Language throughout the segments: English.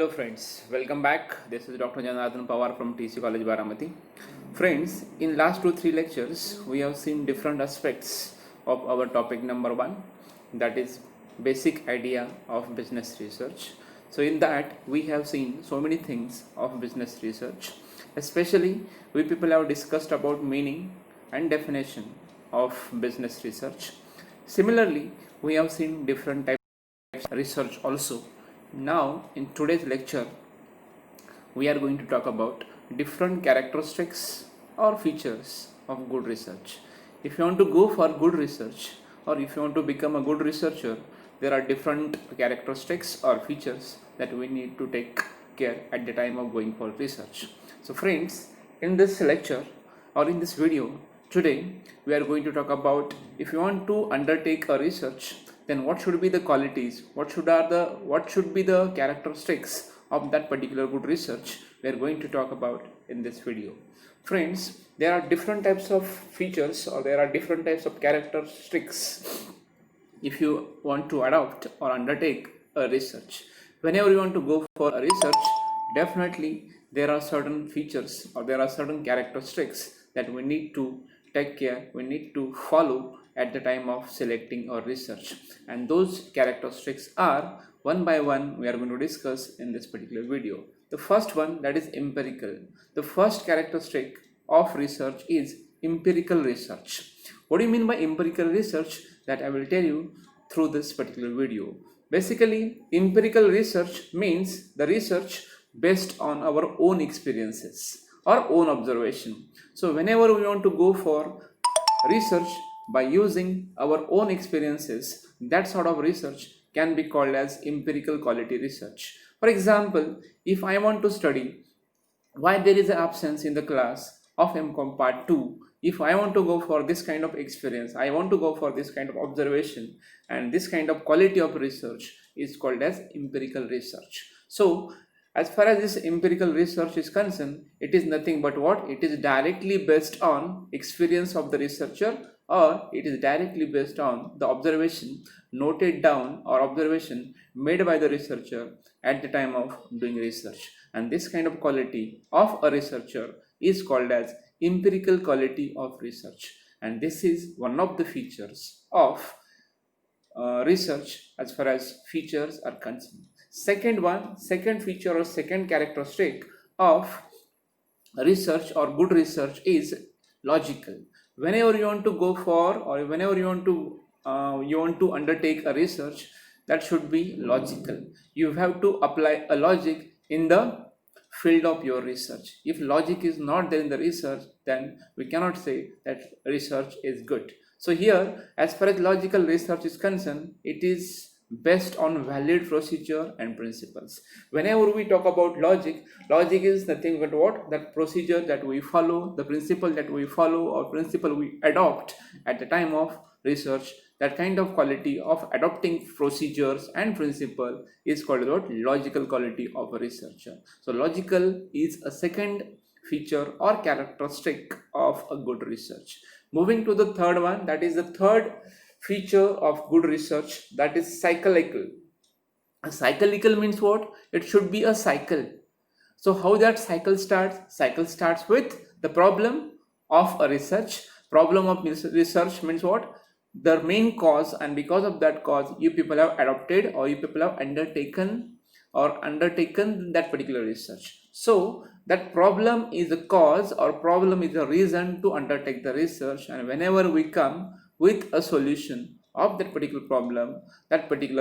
Hello friends, welcome back. This is Dr. Janardhan Pawar from TC College Baramati. Friends, in last 2-3 lectures, we have seen different aspects of our topic number 1, that is basic idea of business research. So in that, we have seen so many things of business research. Especially, we people have discussed about meaning and definition of business research. Similarly, we have seen different types of research also. Now, in today's lecture, we are going to talk about different characteristics or features of good research. If you want to go for good research or if you want to become a good researcher, there are different characteristics or features that we need to take care at the time of going for research. So friends, in this lecture or in this video, today we are going to talk about if you want to undertake a research, then what should be the qualities, what should be the characteristics of that particular good research we are going to talk about in this video. Friends, there are different types of features or there are different types of characteristics if you want to adopt or undertake a research. Whenever you want to go for a research, definitely there are certain features or there are certain characteristics that we need to take care, we need to follow at the time of selecting our research, and those characteristics are one by one we are going to discuss in this particular video. The first one, that is empirical. The first characteristic of research is empirical research. What do you mean by empirical research? That I will tell you through this particular video. Basically, empirical research means the research based on our own experiences or own observation. So whenever we want to go for research by using our own experiences, that sort of research can be called as empirical quality research. For example, if I want to study why there is an absence in the class of MCOM Part 2, if I want to go for this kind of experience, I want to go for this kind of observation, and this kind of quality of research is called as empirical research. So as far as this empirical research is concerned, it is nothing but what? It is directly based on experience of the researcher, or it is directly based on the observation noted down or observation made by the researcher at the time of doing research. And this kind of quality of a researcher is called as empirical quality of research. And this is one of the features of research as far as features are concerned. Second feature or second characteristic of research or good research is logical. Whenever you want to go for or whenever you want to undertake a research, that should be logical. You have to apply a logic in the field of your research. If logic is not there in the research, then we cannot say that research is good. So here, as far as logical research is concerned, it is based on valid procedure and principles. Whenever we talk about logic is nothing but what? That procedure that we follow, the principle that we follow or principle we adopt at the time of research. That kind of quality of adopting procedures and principle is called what? Logical quality of a researcher. So logical is a second feature or characteristic of a good research. Moving to the third one, that is the third feature of good research, that is cyclical. A cyclical means what? It should be a cycle. So how that cycle starts? Cycle starts with the problem of a research. Problem of research means what? The main cause, and because of that cause you people have adopted or you people have undertaken that particular research. So that problem is a cause or problem is a reason to undertake the research, and whenever we come with a solution of that particular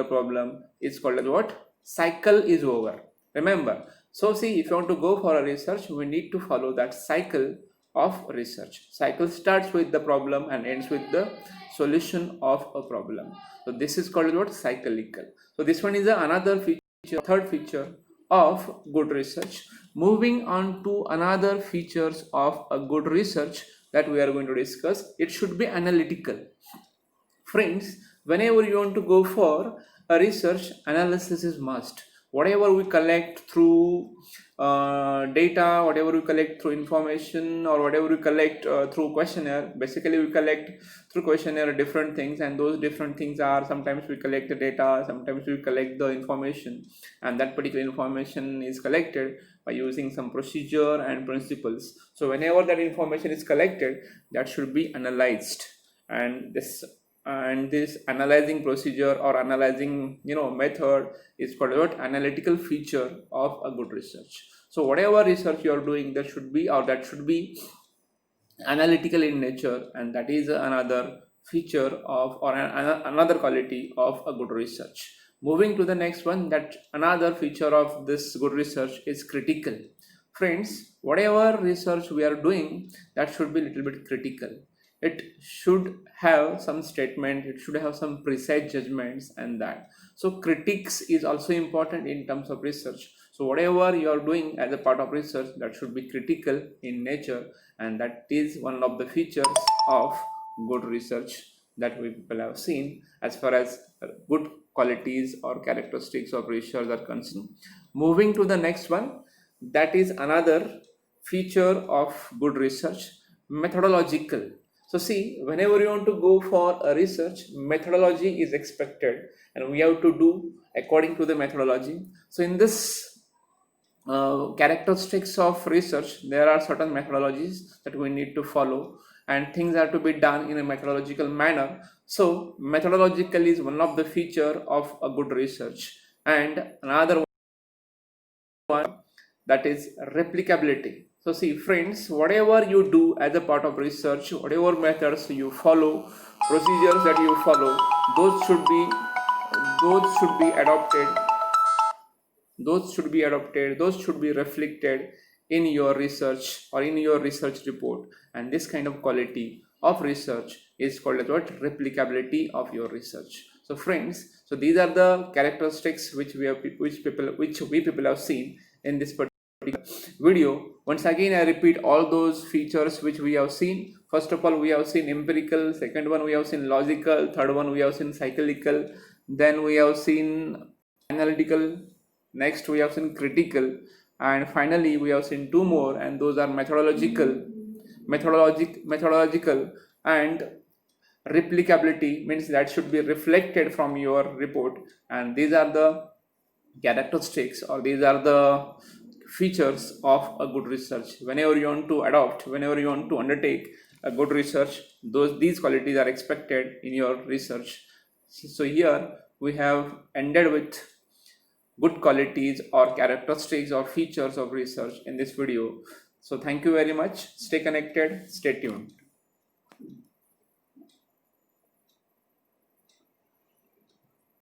problem is called as what? Cycle is over. Remember. So see, if you want to go for a research, we need to follow that cycle of research. Cycle starts with the problem and ends with the solution of a problem. So this is called what? Cyclical. So this one is another feature, third feature of good research. Moving on to another features of a good research that we are going to discuss, it should be analytical. Friends, whenever you want to go for a research, analysis is must. whatever we collect through data, whatever we collect through information, or whatever we collect through questionnaire. Basically we collect through questionnaire different things, and those different things are, sometimes we collect the data, sometimes we collect the information, and that particular information is collected by using some procedure and principles. So whenever that information is collected, that should be analyzed, and this analyzing procedure or analyzing method is called what analytical feature of a good research. So whatever research you are doing, that should be analytical in nature, and that is another feature of, or another quality of a good research. Moving to the next one, that another feature of this good research is critical. Friends, whatever research we are doing, that should be a little bit critical. It should have some statement, it should have some precise judgments, and that. So critics is also important in terms of research. So whatever you are doing as a part of research, that should be critical in nature, and that is one of the features of good research that we people have seen as far as good qualities or characteristics of research are concerned. Moving to the next one, that is another feature of good research, methodological. So see, whenever you want to go for a research, methodology is expected, and we have to do according to the methodology. So in this characteristics of research, there are certain methodologies that we need to follow, and things are to be done in a methodological manner. So methodological is one of the feature of a good research. And another one, that is replicability. So see friends, whatever you do as a part of research, whatever methods you follow, procedures that you follow, those should be adopted, those should be reflected in your research or in your research report. And this kind of quality of research is called as what? Replicability of your research. So friends, so these are the characteristics which we people have seen in this particular video. Once again I repeat all those features which we have seen. First of all, we have seen empirical, second one we have seen logical, third one we have seen cyclical, then we have seen analytical, next we have seen critical, and finally we have seen two more, and those are methodological and replicability, means that should be reflected from your report. And these are the characteristics, or these are the features of a good research. Whenever you want to undertake a good research, these qualities are expected in your research. So here we have ended with good qualities or characteristics or features of research in this video. So thank you very much. Stay connected, stay tuned.